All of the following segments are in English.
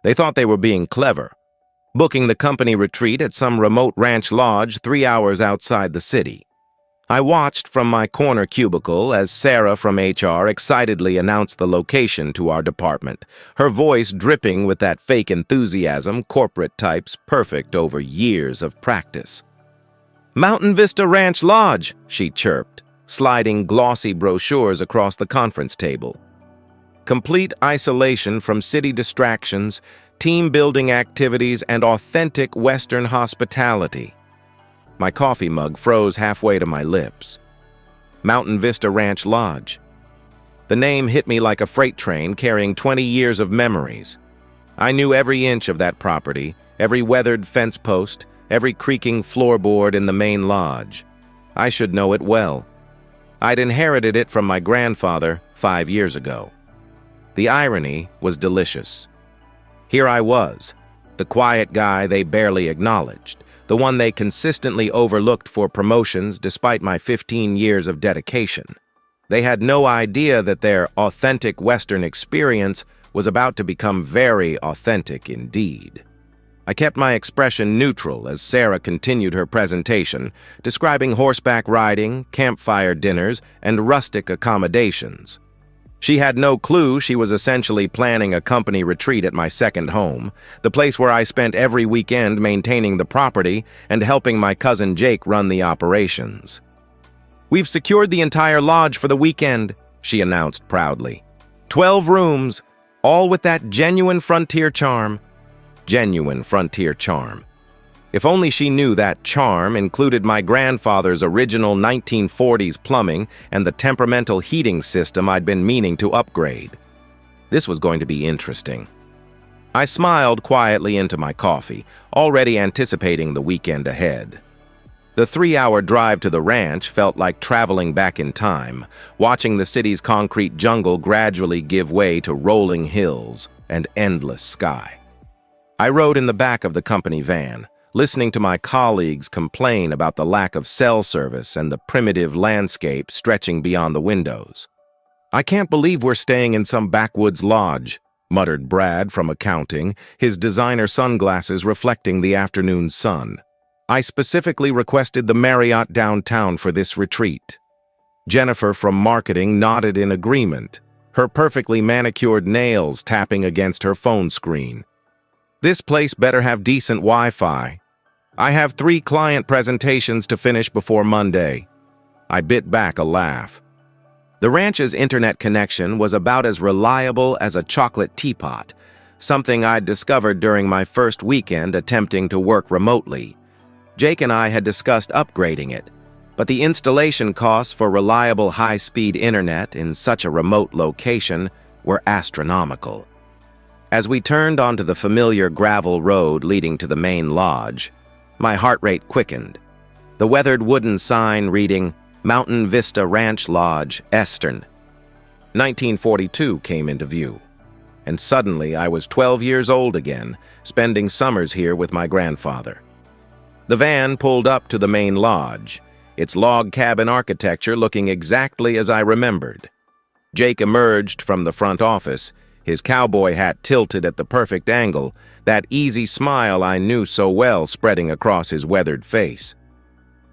They thought they were being clever, booking the company retreat at some remote ranch lodge 3 hours outside the city. I watched from my corner cubicle as Sarah from HR excitedly announced the location to our department, her voice dripping with that fake enthusiasm corporate types perfect over years of practice. "Mountain Vista Ranch Lodge," she chirped, sliding glossy brochures across the conference table. Complete isolation from city distractions, team-building activities, and authentic Western hospitality. My coffee mug froze halfway to my lips. Mountain Vista Ranch Lodge. The name hit me like a freight train carrying 20 years of memories. I knew every inch of that property, every weathered fence post, every creaking floorboard in the main lodge. I should know it well. I'd inherited it from my grandfather 5 years ago. The irony was delicious. Here I was, the quiet guy they barely acknowledged, the one they consistently overlooked for promotions despite my 15 years of dedication. They had no idea that their authentic Western experience was about to become very authentic indeed. I kept my expression neutral as Sarah continued her presentation, describing horseback riding, campfire dinners, and rustic accommodations. She had no clue she was essentially planning a company retreat at my second home, the place where I spent every weekend maintaining the property and helping my cousin Jake run the operations. "We've secured the entire lodge for the weekend," she announced proudly. 12 rooms, all with that genuine frontier charm. Genuine frontier charm. If only she knew that charm included my grandfather's original 1940s plumbing and the temperamental heating system I'd been meaning to upgrade. This was going to be interesting. I smiled quietly into my coffee, already anticipating the weekend ahead. The 3-hour drive to the ranch felt like traveling back in time, watching the city's concrete jungle gradually give way to rolling hills and endless sky. I rode in the back of the company van, listening to my colleagues complain about the lack of cell service and the primitive landscape stretching beyond the windows. "I can't believe we're staying in some backwoods lodge," muttered Brad from accounting, his designer sunglasses reflecting the afternoon sun. "I specifically requested the Marriott downtown for this retreat." Jennifer from marketing nodded in agreement, her perfectly manicured nails tapping against her phone screen. "This place better have decent Wi-Fi. I have 3 client presentations to finish before Monday." I bit back a laugh. The ranch's internet connection was about as reliable as a chocolate teapot, something I'd discovered during my first weekend attempting to work remotely. Jake and I had discussed upgrading it, but the installation costs for reliable high-speed internet in such a remote location were astronomical. As we turned onto the familiar gravel road leading to the main lodge, my heart rate quickened. The weathered wooden sign reading, "Mountain Vista Ranch Lodge, Eastern." 1942 came into view, and suddenly I was 12 years old again, spending summers here with my grandfather. The van pulled up to the main lodge, its log cabin architecture looking exactly as I remembered. Jake emerged from the front office, his cowboy hat tilted at the perfect angle, that easy smile I knew so well spreading across his weathered face.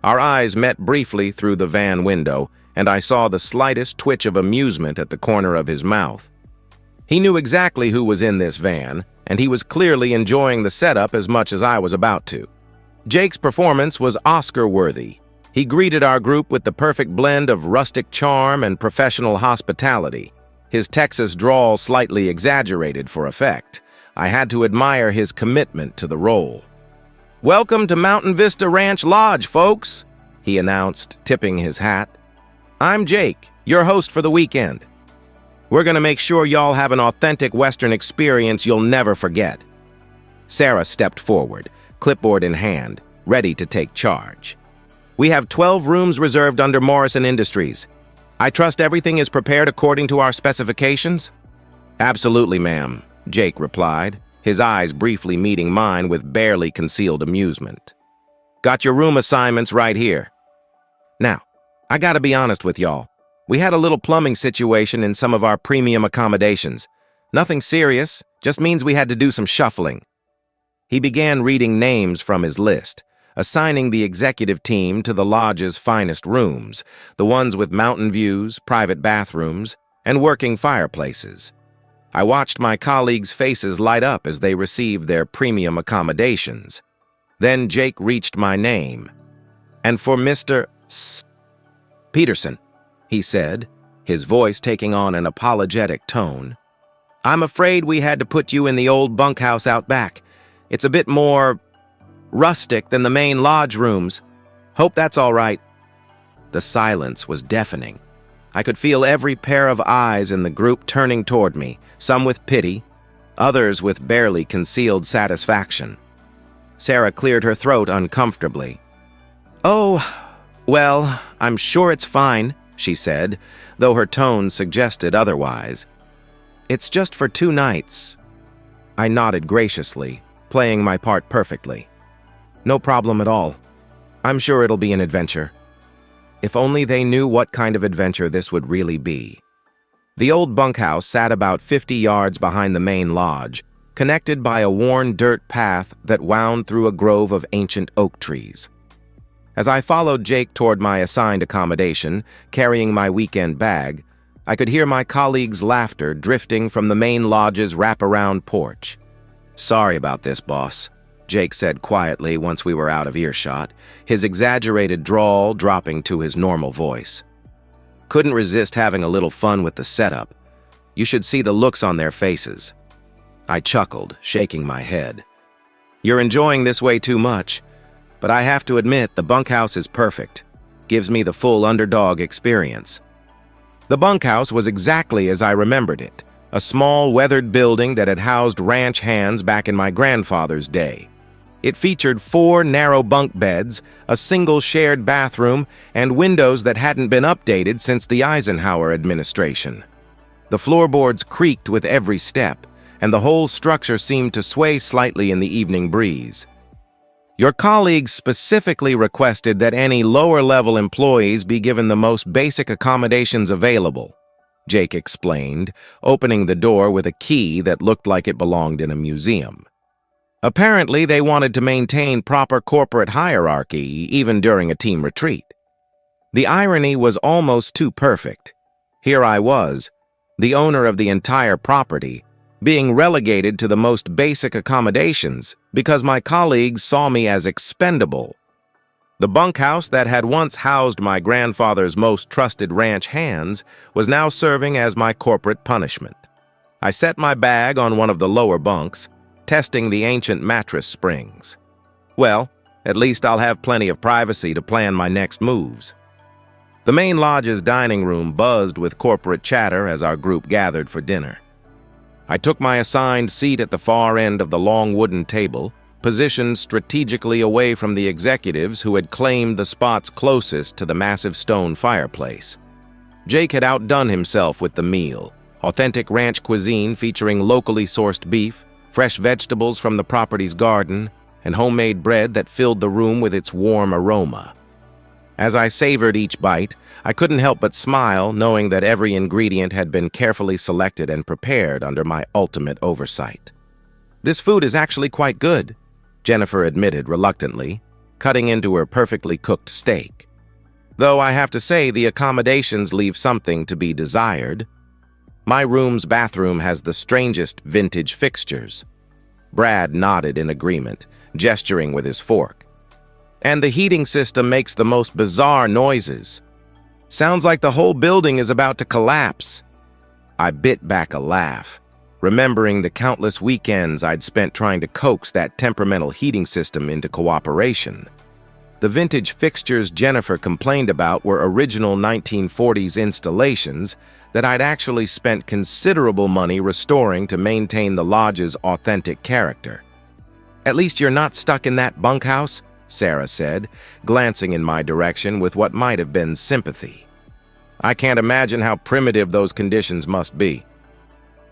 Our eyes met briefly through the van window, and I saw the slightest twitch of amusement at the corner of his mouth. He knew exactly who was in this van, and he was clearly enjoying the setup as much as I was about to. Jake's performance was Oscar-worthy. He greeted our group with the perfect blend of rustic charm and professional hospitality, his Texas drawl slightly exaggerated for effect. I had to admire his commitment to the role. "Welcome to Mountain Vista Ranch Lodge, folks," he announced, tipping his hat. "I'm Jake, your host for the weekend. We're going to make sure y'all have an authentic Western experience you'll never forget." Sarah stepped forward, clipboard in hand, ready to take charge. "We have 12 rooms reserved under Morrison Industries. I trust everything is prepared according to our specifications?" "Absolutely, ma'am," Jake replied, his eyes briefly meeting mine with barely concealed amusement. "Got your room assignments right here." Now, I gotta be honest with y'all. We had a little plumbing situation in some of our premium accommodations. Nothing serious, Just means we had to do some shuffling. He began reading names from his list, assigning the executive team to the lodge's finest rooms, the ones with mountain views, private bathrooms, and working fireplaces. I watched my colleagues' faces light up as they received their premium accommodations. Then Jake reached my name. "And for Mr. Peterson," he said, his voice taking on an apologetic tone. "I'm afraid we had to put you in the old bunkhouse out back. It's a bit more rustic than the main lodge rooms. Hope that's all right." The silence was deafening. I could feel every pair of eyes in the group turning toward me, some with pity, others with barely concealed satisfaction. Sarah cleared her throat uncomfortably. "Oh, well, I'm sure it's fine," she said, though her tone suggested otherwise. "It's just for 2 nights." I nodded graciously, playing my part perfectly. "No problem at all. I'm sure it'll be an adventure." If only they knew what kind of adventure this would really be. The old bunkhouse sat about 50 yards behind the main lodge, connected by a worn dirt path that wound through a grove of ancient oak trees. As I followed Jake toward my assigned accommodation, carrying my weekend bag, I could hear my colleagues' laughter drifting from the main lodge's wraparound porch. "Sorry about this, boss," Jake said quietly once we were out of earshot, his exaggerated drawl dropping to his normal voice. "Couldn't resist having a little fun with the setup. You should see the looks on their faces." I chuckled, shaking my head. "You're enjoying this way too much, but I have to admit the bunkhouse is perfect. Gives me the full underdog experience." The bunkhouse was exactly as I remembered it, a small, weathered building that had housed ranch hands back in my grandfather's day. It featured 4 narrow bunk beds, a single shared bathroom, and windows that hadn't been updated since the Eisenhower administration. The floorboards creaked with every step, and the whole structure seemed to sway slightly in the evening breeze. "Your colleagues specifically requested that any lower-level employees be given the most basic accommodations available," Jake explained, opening the door with a key that looked like it belonged in a museum. "Apparently, they wanted to maintain proper corporate hierarchy even during a team retreat." The irony was almost too perfect. Here I was, the owner of the entire property, being relegated to the most basic accommodations because my colleagues saw me as expendable. The bunkhouse that had once housed my grandfather's most trusted ranch hands was now serving as my corporate punishment. I set my bag on one of the lower bunks, testing the ancient mattress springs. Well, at least I'll have plenty of privacy to plan my next moves. The main lodge's dining room buzzed with corporate chatter as our group gathered for dinner. I took my assigned seat at the far end of the long wooden table, positioned strategically away from the executives who had claimed the spots closest to the massive stone fireplace. Jake had outdone himself with the meal, authentic ranch cuisine featuring locally sourced beef, fresh vegetables from the property's garden, and homemade bread that filled the room with its warm aroma. As I savored each bite, I couldn't help but smile, knowing that every ingredient had been carefully selected and prepared under my ultimate oversight. "This food is actually quite good," Jennifer admitted reluctantly, cutting into her perfectly cooked steak. "Though I have to say the accommodations leave something to be desired. My room's bathroom has the strangest vintage fixtures." Brad nodded in agreement, gesturing with his fork. "And the heating system makes the most bizarre noises. Sounds like the whole building is about to collapse." I bit back a laugh, remembering the countless weekends I'd spent trying to coax that temperamental heating system into cooperation. The vintage fixtures Jennifer complained about were original 1940s installations that I'd actually spent considerable money restoring to maintain the lodge's authentic character. "At least you're not stuck in that bunkhouse," Sarah said, glancing in my direction with what might have been sympathy. "I can't imagine how primitive those conditions must be."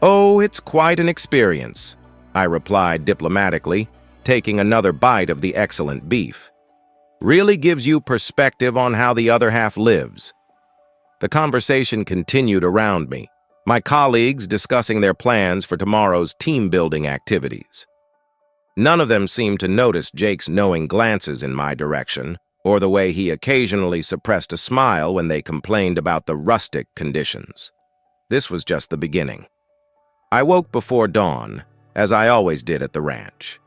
"Oh, it's quite an experience," I replied diplomatically, taking another bite of the excellent beef. "Really gives you perspective on how the other half lives." The conversation continued around me, my colleagues discussing their plans for tomorrow's team-building activities. None of them seemed to notice Jake's knowing glances in my direction, or the way he occasionally suppressed a smile when they complained about the rustic conditions. This was just the beginning. I woke before dawn, as I always did at the ranch.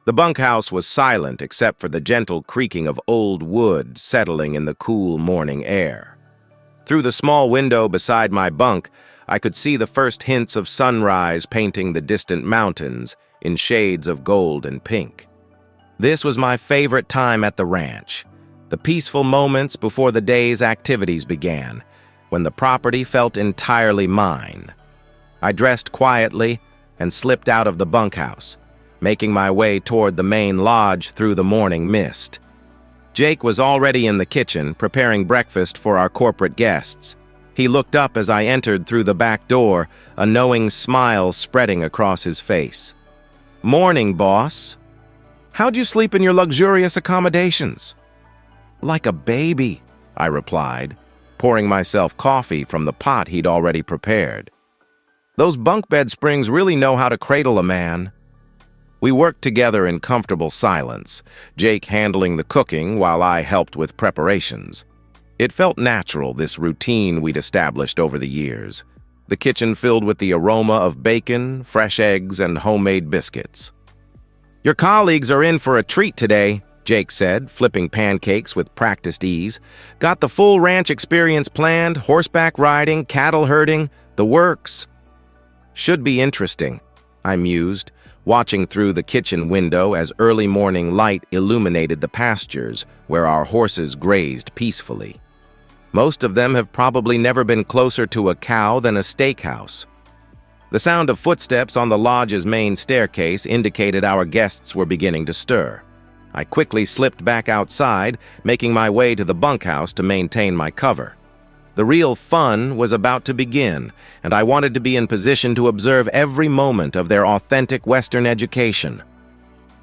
The bunkhouse was silent except for the gentle creaking of old wood settling in the cool morning air. Through the small window beside my bunk, I could see the first hints of sunrise painting the distant mountains in shades of gold and pink. This was my favorite time at the ranch, the peaceful moments before the day's activities began, when the property felt entirely mine. I dressed quietly and slipped out of the bunkhouse, making my way toward the main lodge through the morning mist. Jake was already in the kitchen, preparing breakfast for our corporate guests. He looked up as I entered through the back door, a knowing smile spreading across his face. "Morning, boss. How'd you sleep in your luxurious accommodations?" "Like a baby," I replied, pouring myself coffee from the pot he'd already prepared. "Those bunk bed springs really know how to cradle a man." We worked together in comfortable silence, Jake handling the cooking while I helped with preparations. It felt natural, this routine we'd established over the years, the kitchen filled with the aroma of bacon, fresh eggs, and homemade biscuits. "Your colleagues are in for a treat today," Jake said, flipping pancakes with practiced ease. "Got the full ranch experience planned, horseback riding, cattle herding, the works." "Should be interesting," I mused, watching through the kitchen window as early morning light illuminated the pastures where our horses grazed peacefully. Most of them have probably never been closer to a cow than a steakhouse. The sound of footsteps on the lodge's main staircase indicated our guests were beginning to stir. I quickly slipped back outside, making my way to the bunkhouse to maintain my cover. The real fun was about to begin, and I wanted to be in position to observe every moment of their authentic Western education.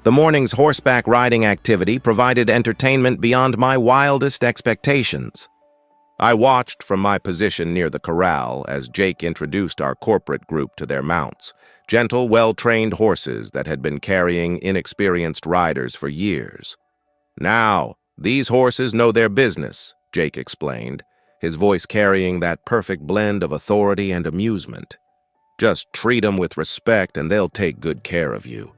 The morning's horseback riding activity provided entertainment beyond my wildest expectations. I watched from my position near the corral as Jake introduced our corporate group to their mounts, gentle, well-trained horses that had been carrying inexperienced riders for years. "Now, these horses know their business," Jake explained, his voice carrying that perfect blend of authority and amusement. "Just treat them with respect and they'll take good care of you."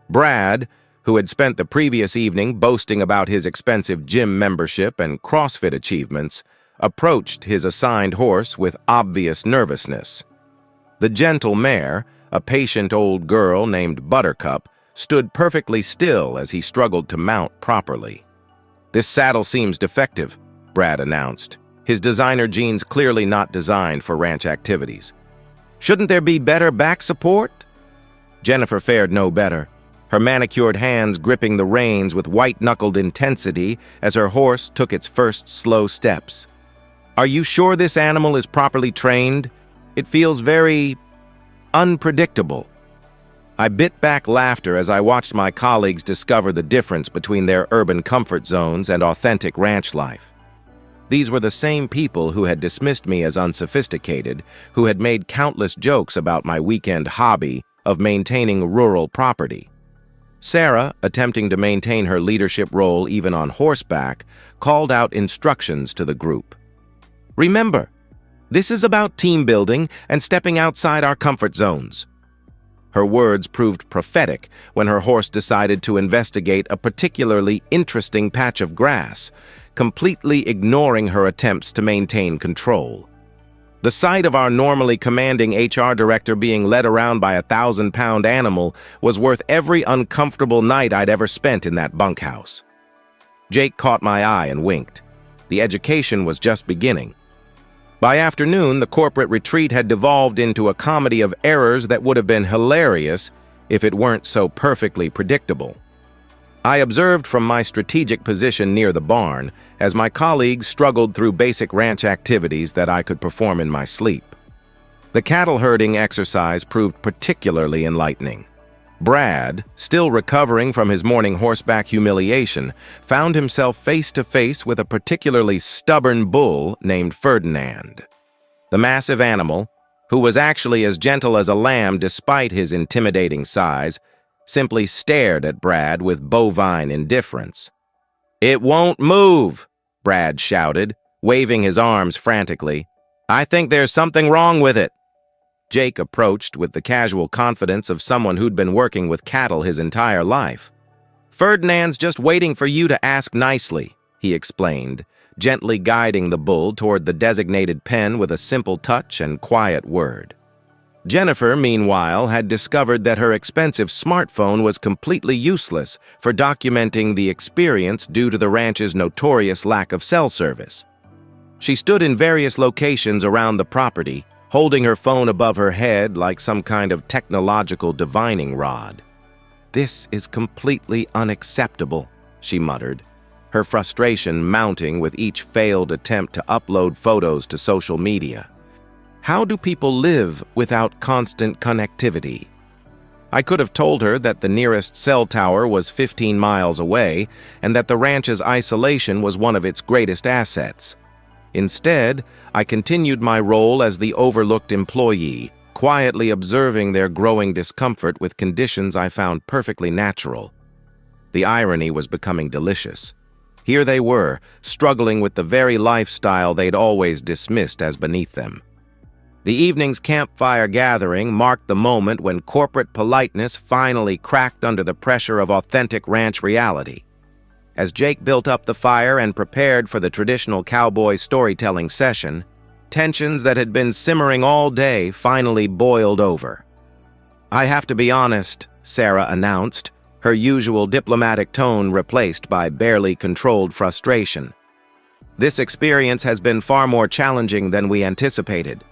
Brad, who had spent the previous evening boasting about his expensive gym membership and CrossFit achievements, approached his assigned horse with obvious nervousness. The gentle mare, a patient old girl named Buttercup, stood perfectly still as he struggled to mount properly. "This saddle seems defective," Brad announced, his designer jeans clearly not designed for ranch activities. "Shouldn't there be better back support?" Jennifer fared no better, her manicured hands gripping the reins with white-knuckled intensity as her horse took its first slow steps. "Are you sure this animal is properly trained? It feels very unpredictable." I bit back laughter as I watched my colleagues discover the difference between their urban comfort zones and authentic ranch life. These were the same people who had dismissed me as unsophisticated, who had made countless jokes about my weekend hobby of maintaining rural property. Sarah, attempting to maintain her leadership role even on horseback, called out instructions to the group. "Remember, this is about team building and stepping outside our comfort zones." Her words proved prophetic when her horse decided to investigate a particularly interesting patch of grass, completely ignoring her attempts to maintain control. The sight of our normally commanding HR director being led around by a 1,000-pound animal was worth every uncomfortable night I'd ever spent in that bunkhouse. Jake caught my eye and winked. The education was just beginning. By afternoon, the corporate retreat had devolved into a comedy of errors that would have been hilarious if it weren't so perfectly predictable. I observed from my strategic position near the barn as my colleagues struggled through basic ranch activities that I could perform in my sleep. The cattle herding exercise proved particularly enlightening. Brad, still recovering from his morning horseback humiliation, found himself face to face with a particularly stubborn bull named Ferdinand. The massive animal, who was actually as gentle as a lamb despite his intimidating size, simply stared at Brad with bovine indifference. "It won't move," Brad shouted, waving his arms frantically. "I think there's something wrong with it." Jake approached with the casual confidence of someone who'd been working with cattle his entire life. "Ferdinand's just waiting for you to ask nicely," he explained, gently guiding the bull toward the designated pen with a simple touch and quiet word. Jennifer, meanwhile, had discovered that her expensive smartphone was completely useless for documenting the experience due to the ranch's notorious lack of cell service. She stood in various locations around the property, holding her phone above her head like some kind of technological divining rod. "This is completely unacceptable," she muttered, her frustration mounting with each failed attempt to upload photos to social media. How do people live without constant connectivity? I could have told her that the nearest cell tower was 15 miles away and that the ranch's isolation was one of its greatest assets. Instead, I continued my role as the overlooked employee, quietly observing their growing discomfort with conditions I found perfectly natural. The irony was becoming delicious. Here they were, struggling with the very lifestyle they'd always dismissed as beneath them. The evening's campfire gathering marked the moment when corporate politeness finally cracked under the pressure of authentic ranch reality. As Jake built up the fire and prepared for the traditional cowboy storytelling session, tensions that had been simmering all day finally boiled over. "I have to be honest," Sarah announced, her usual diplomatic tone replaced by barely controlled frustration. "This experience has been far more challenging than we anticipated.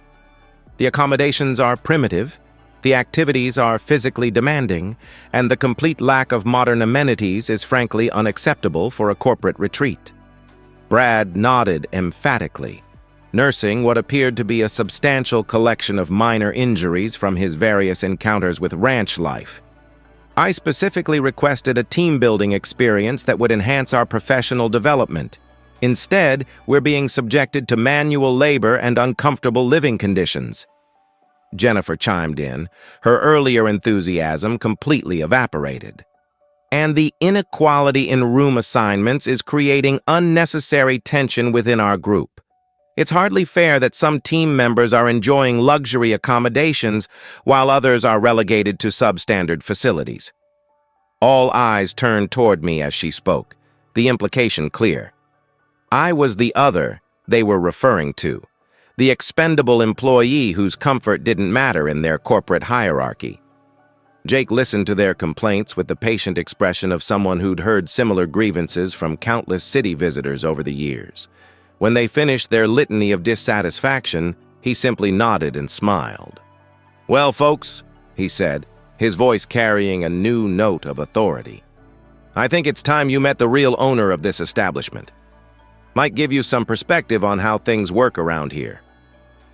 The accommodations are primitive, the activities are physically demanding, and the complete lack of modern amenities is frankly unacceptable for a corporate retreat." Brad nodded emphatically, nursing what appeared to be a substantial collection of minor injuries from his various encounters with ranch life. "I specifically requested a team-building experience that would enhance our professional development. Instead, we're being subjected to manual labor and uncomfortable living conditions." Jennifer chimed in, her earlier enthusiasm completely evaporated. "And the inequality in room assignments is creating unnecessary tension within our group. It's hardly fair that some team members are enjoying luxury accommodations while others are relegated to substandard facilities." All eyes turned toward me as she spoke, the implication clear. I was the other they were referring to, the expendable employee whose comfort didn't matter in their corporate hierarchy. Jake listened to their complaints with the patient expression of someone who'd heard similar grievances from countless city visitors over the years. When they finished their litany of dissatisfaction, he simply nodded and smiled. "Well, folks," he said, his voice carrying a new note of authority, "I think it's time you met the real owner of this establishment. Might give you some perspective on how things work around here."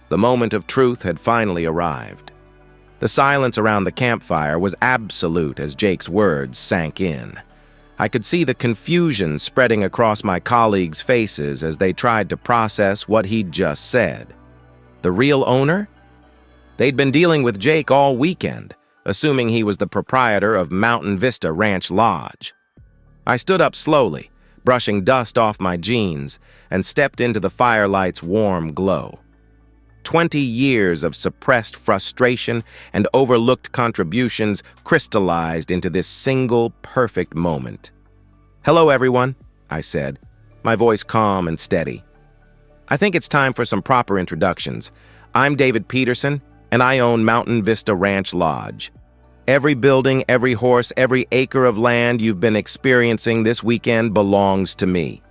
The moment of truth had finally arrived. The silence around the campfire was absolute as Jake's words sank in. I could see the confusion spreading across my colleagues' faces as they tried to process what he'd just said. The real owner? They'd been dealing with Jake all weekend, assuming he was the proprietor of Mountain Vista Ranch Lodge. I stood up slowly, brushing dust off my jeans, and stepped into the firelight's warm glow. 20 years of suppressed frustration and overlooked contributions crystallized into this single perfect moment. "Hello, everyone," I said, my voice calm and steady. "I think it's time for some proper introductions. I'm David Peterson, and I own Mountain Vista Ranch Lodge. Every building, every horse, every acre of land you've been experiencing this weekend belongs to me."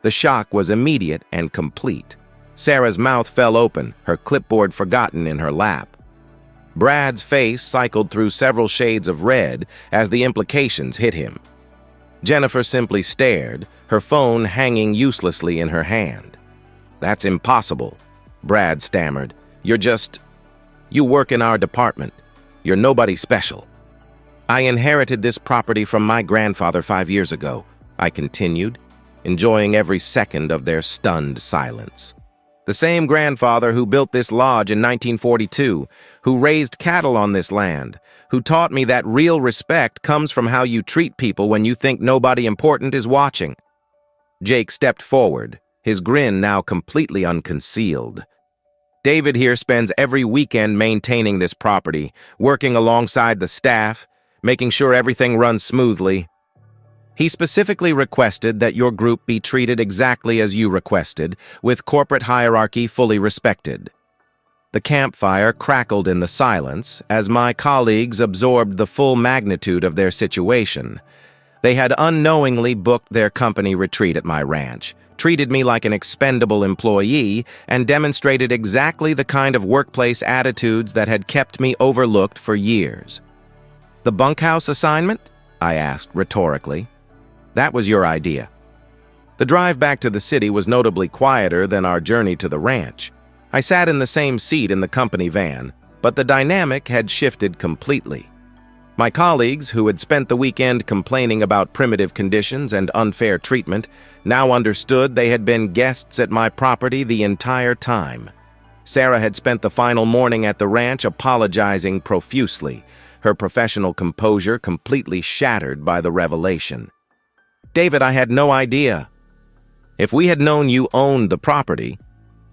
The shock was immediate and complete. Sarah's mouth fell open, her clipboard forgotten in her lap. Brad's face cycled through several shades of red as the implications hit him. Jennifer simply stared, her phone hanging uselessly in her hand. "That's impossible," Brad stammered. You work in our department. You're nobody special." "I inherited this property from my grandfather 5 years ago," I continued, enjoying every second of their stunned silence. The same grandfather who built this lodge in 1942, who raised cattle on this land, who taught me that real respect comes from how you treat people when you think nobody important is watching. Jake stepped forward, his grin now completely unconcealed. David here spends every weekend maintaining this property, working alongside the staff, making sure everything runs smoothly. He specifically requested that your group be treated exactly as you requested, with corporate hierarchy fully respected. The campfire crackled in the silence as my colleagues absorbed the full magnitude of their situation. They had unknowingly booked their company retreat at my ranch, treated me like an expendable employee, and demonstrated exactly the kind of workplace attitudes that had kept me overlooked for years. The bunkhouse assignment? I asked rhetorically. That was your idea. The drive back to the city was notably quieter than our journey to the ranch. I sat in the same seat in the company van, but the dynamic had shifted completely. My colleagues, who had spent the weekend complaining about primitive conditions and unfair treatment, now understood they had been guests at my property the entire time. Sarah had spent the final morning at the ranch apologizing profusely, her professional composure completely shattered by the revelation. David, I had no idea. If we had known you owned the property,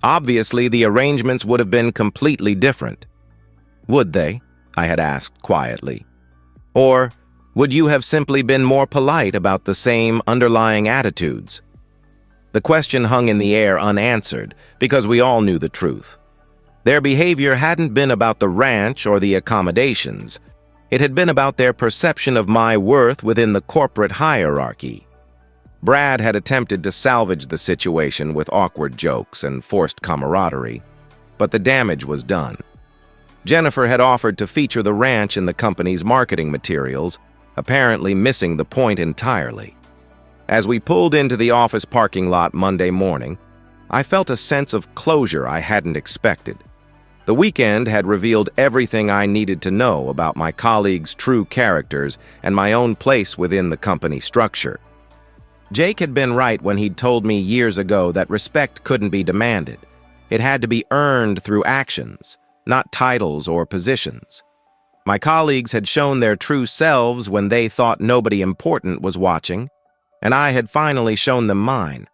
obviously the arrangements would have been completely different. Would they? I had asked quietly. Or would you have simply been more polite about the same underlying attitudes? The question hung in the air unanswered because we all knew the truth. Their behavior hadn't been about the ranch or the accommodations. It had been about their perception of my worth within the corporate hierarchy. Brad had attempted to salvage the situation with awkward jokes and forced camaraderie, but the damage was done. Jennifer had offered to feature the ranch in the company's marketing materials, apparently missing the point entirely. As we pulled into the office parking lot Monday morning, I felt a sense of closure I hadn't expected. The weekend had revealed everything I needed to know about my colleagues' true characters and my own place within the company structure. Jake had been right when he'd told me years ago that respect couldn't be demanded. It had to be earned through actions, not titles or positions. My colleagues had shown their true selves when they thought nobody important was watching, and I had finally shown them mine.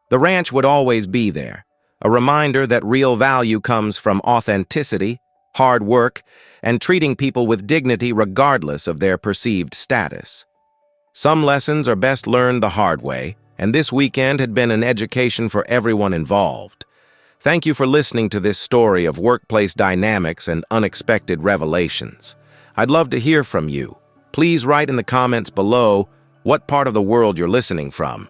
The ranch would always be there, a reminder that real value comes from authenticity, hard work, and treating people with dignity regardless of their perceived status. Some lessons are best learned the hard way, and this weekend had been an education for everyone involved. Thank you for listening to this story of workplace dynamics and unexpected revelations. I'd love to hear from you. Please write in the comments below what part of the world you're listening from.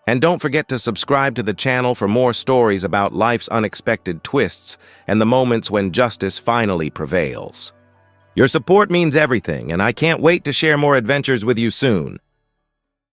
And don't forget to subscribe to the channel for more stories about life's unexpected twists and the moments when justice finally prevails. Your support means everything, and I can't wait to share more adventures with you soon.